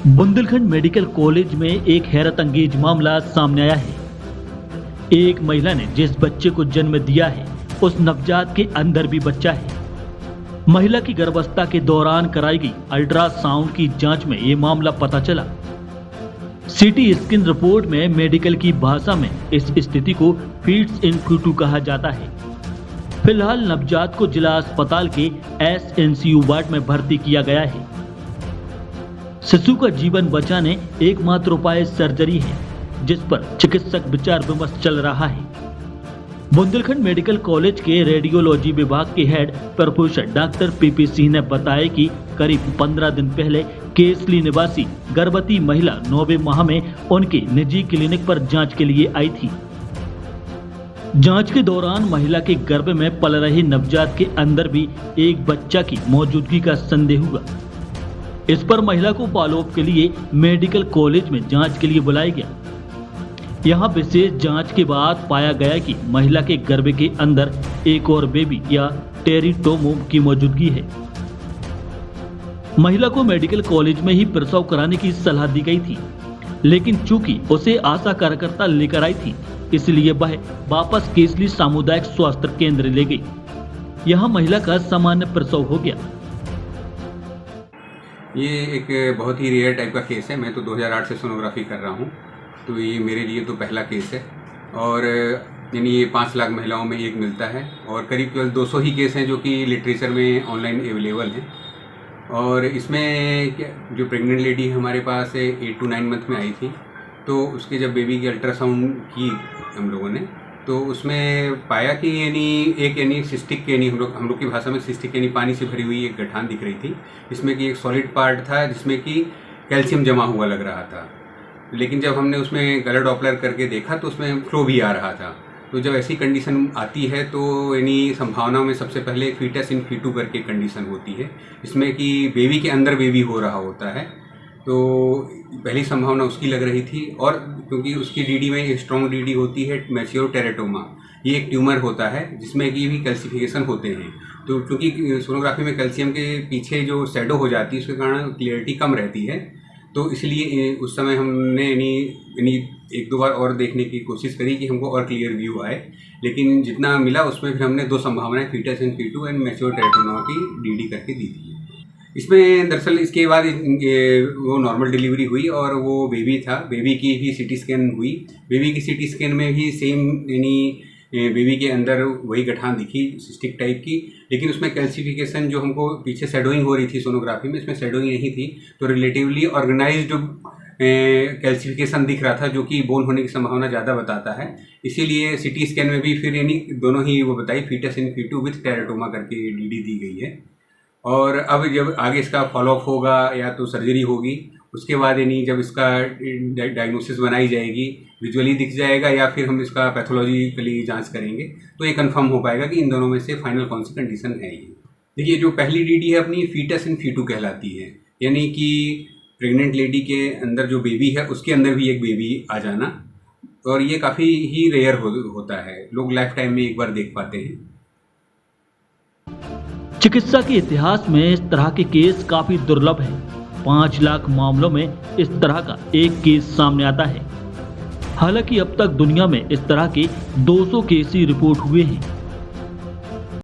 Bundelkhand medical college में एक हैरत अंगेज मामला सामने आया है। एक महिला ने जिस बच्चे को जन्म दिया है उस नवजात के अंदर भी बच्चा है। महिला की गर्भावस्था के दौरान कराई गई अल्ट्रासाउंड की जांच में ये मामला पता चला। सीटी स्कैन रिपोर्ट में मेडिकल की भाषा में इस स्थिति को फीट्स इन फ्यूटू कहा जाता है। फिलहाल नवजात को जिला अस्पताल के एसएनसीयू वार्ड में भर्ती किया गया है। शिशु का जीवन बचाने एकमात्र उपाय सर्जरी है, जिस पर चिकित्सक विचार विमर्श चल रहा है। बुंदेलखंड मेडिकल कॉलेज के रेडियोलॉजी विभाग के head professor doctor PP Singh ने बताया कि करीब 15 दिन पहले केसली निवासी गर्भवती महिला 9वें माह में उनके निजी क्लिनिक पर जांच के लिए आई थी। जांच के दौरान महिला के गर्भ में पल रहे नवजात के अंदर भी एक बच्चा की मौजूदगी का संदेह हुआ। इस पर महिला को फॉलोअप के लिए मेडिकल कॉलेज में जांच के लिए बुलाया गया। यहां विशेष जांच के बाद पाया गया कि महिला के गर्भ के अंदर एक और बेबी या टेरिटोमोम की मौजूदगी है। महिला को मेडिकल कॉलेज में ही प्रसव कराने की सलाह दी गई थी, लेकिन चूंकि उसे आशा कार्यकर्ता लेकर आई थी, इसलिए वह वापस केसली सामुदायिक स्वास्थ्य केंद्र ले गई। यहां महिला का सामान्य प्रसव हो गया। ये एक बहुत ही रेयर टाइप का केस है। मैं तो 2008 से सोनोग्राफी कर रहा हूँ, तो ये मेरे लिए तो पहला केस है। और यानी ये 5 लाख महिलाओं में एक मिलता है और करीब केवल 200 ही केस हैं जो कि लिटरेचर में ऑनलाइन अवेलेबल हैं। और इसमें जो प्रेग्नेंट लेडी हमारे पास 8 to 9 मंथ में आई थी, तो उसके जब बेबी की अल्ट्रासाउंड की हम लोगों ने, तो उसमें पाया कि यानी सिस्टिक यानी हम लोग की भाषा में सिस्टिक यानी पानी से भरी हुई एक गठान दिख रही थी। इसमें कि एक सॉलिड पार्ट था जिसमें कि कैल्शियम जमा हुआ लग रहा था, लेकिन जब हमने उसमें गलर डॉपलर करके देखा तो उसमें फ्लो भी आ रहा था। तो जब ऐसी कंडीशन आती है तो यानी संभावनाओं में सबसे पहले फीटस इन फीटू करके कंडीशन होती है, इसमें कि बेबी के अंदर बेबी हो रहा होता है। तो पहली संभावना उसकी लग रही थी। और क्योंकि उसकी डीडी में एक स्ट्रॉन्ग डीडी होती है मैच्योर टेरेटोमा, ये एक ट्यूमर होता है जिसमें कि भी कैल्सिफिकेशन होते हैं। तो क्योंकि सोनोग्राफी में कैल्शियम के पीछे जो शैडो हो जाती है उसके कारण क्लियरिटी कम रहती है, तो इसलिए उस समय हमने यानी 1-2 बार और देखने की कोशिश करी कि हमको और क्लियर व्यू आए, लेकिन जितना मिला उसमें फिर हमने 2 संभावनाएं fetus in fetu and mature teratoma की डीडी करके दी थी। इसमें दरअसल इसके बाद वो नॉर्मल डिलीवरी हुई और वो बेबी था। बेबी की भी सीटी स्कैन हुई। बेबी की सीटी स्कैन में भी सेम यानी बेबी के अंदर वही गठान दिखी सिस्टिक टाइप की, लेकिन उसमें कैल्सिफिकेशन जो हमको पीछे शेडोइंग हो रही थी सोनोग्राफी में, इसमें शेडोइंग नहीं थी। तो रिलेटिवली ऑर्गेनाइज्ड कैल्सिफिकेशन दिख रहा था जो कि बोन होने की संभावना ज़्यादा बताता है। इसीलिए सीटी स्कैन में भी फिर यानी दोनों ही वो बताई फीटस इन फीटू विथ टेरेटोमा करके डीडी दी गई है। और अब जब आगे इसका फॉलोअप होगा या तो सर्जरी होगी, उसके बाद यानी जब इसका डायग्नोसिस बनाई जाएगी, विजुअली दिख जाएगा या फिर हम इसका पैथोलॉजिकली जांच करेंगे, तो ये कंफर्म हो पाएगा कि इन दोनों में से फाइनल कौन सी कंडीशन है। ये देखिए, जो पहली डीडी है अपनी फीटस इन फीटू कहलाती है, यानी कि प्रेग्नेंट लेडी के अंदर जो बेबी है उसके अंदर भी एक बेबी आ जाना, और ये काफ़ी ही रेयर होता है। लोग लाइफ टाइम में एक बार देख पाते हैं। चिकित्सा के इतिहास में इस तरह के केस काफी दुर्लभ है। 5 लाख मामलों में इस तरह का एक केस सामने आता है। हालांकि अब तक दुनिया में इस तरह के 200 केस ही रिपोर्ट हुए हैं।